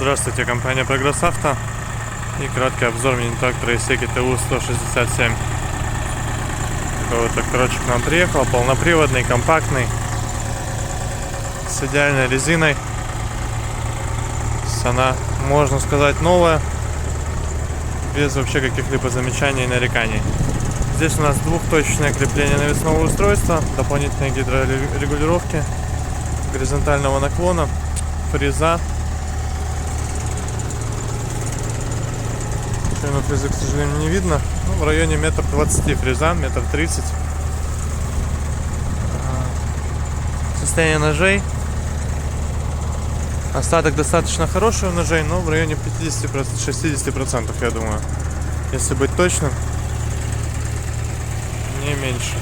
Здравствуйте, компания Прогресс Авто и краткий обзор мини-трактора Исеки ТУ-167. Такой вот тракторочек к нам приехал, полноприводный, компактный, с идеальной резиной. Она, можно сказать, новая, без вообще каких-либо замечаний и нареканий. Здесь у нас двухточечное крепление навесного устройства, дополнительные гидрорегулировки, горизонтального наклона, фреза. Ширину фрезы, к сожалению, не видно. В районе 1,20 м фреза, 1,30 м. Состояние ножей. Остаток достаточно хороший у ножей, но в районе 50-60%, я думаю. Если быть точным, не меньше.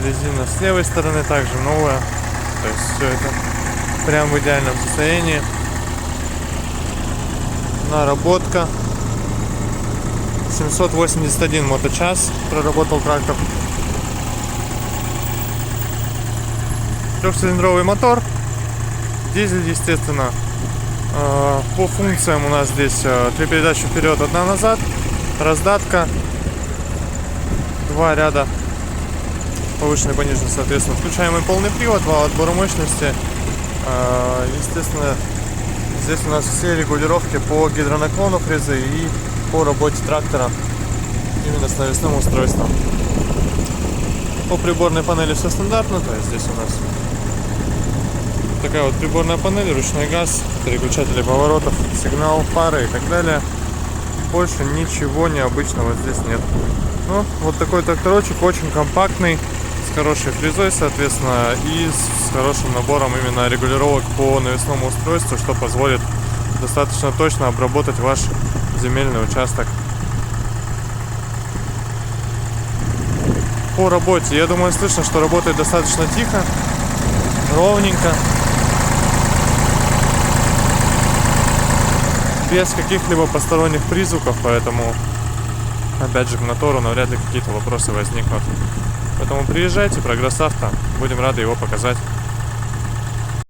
Резина с левой стороны также новая. То есть все это прям в идеальном состоянии. Наработка. 781 моточас проработал трактор. Трехцилиндровый мотор. Дизель, естественно. По функциям у нас здесь 3 передачи вперед, 1 назад. Раздатка. 2 ряда повышенной и пониженной, соответственно. Включаемый полный привод, вал отбора мощности. Естественно, здесь у нас все регулировки по гидронаклону фрезы и по работе трактора именно с навесным устройством. По приборной панели все стандартно, то есть здесь у нас такая вот приборная панель, ручной газ, переключатели поворотов, сигнал, фары и так далее. Больше ничего необычного здесь нет. Ну, вот такой тракторочек, очень компактный, с хорошей фрезой, соответственно, и с хорошим набором именно регулировок по навесному устройству, что позволит достаточно точно обработать ваш земельный участок. По работе, я думаю, слышно, что работает достаточно тихо, ровненько, без каких-либо посторонних призвуков, поэтому, опять же, к мотору навряд ли какие-то вопросы возникнут. Поэтому приезжайте, Прогресс Авто, будем рады его показать.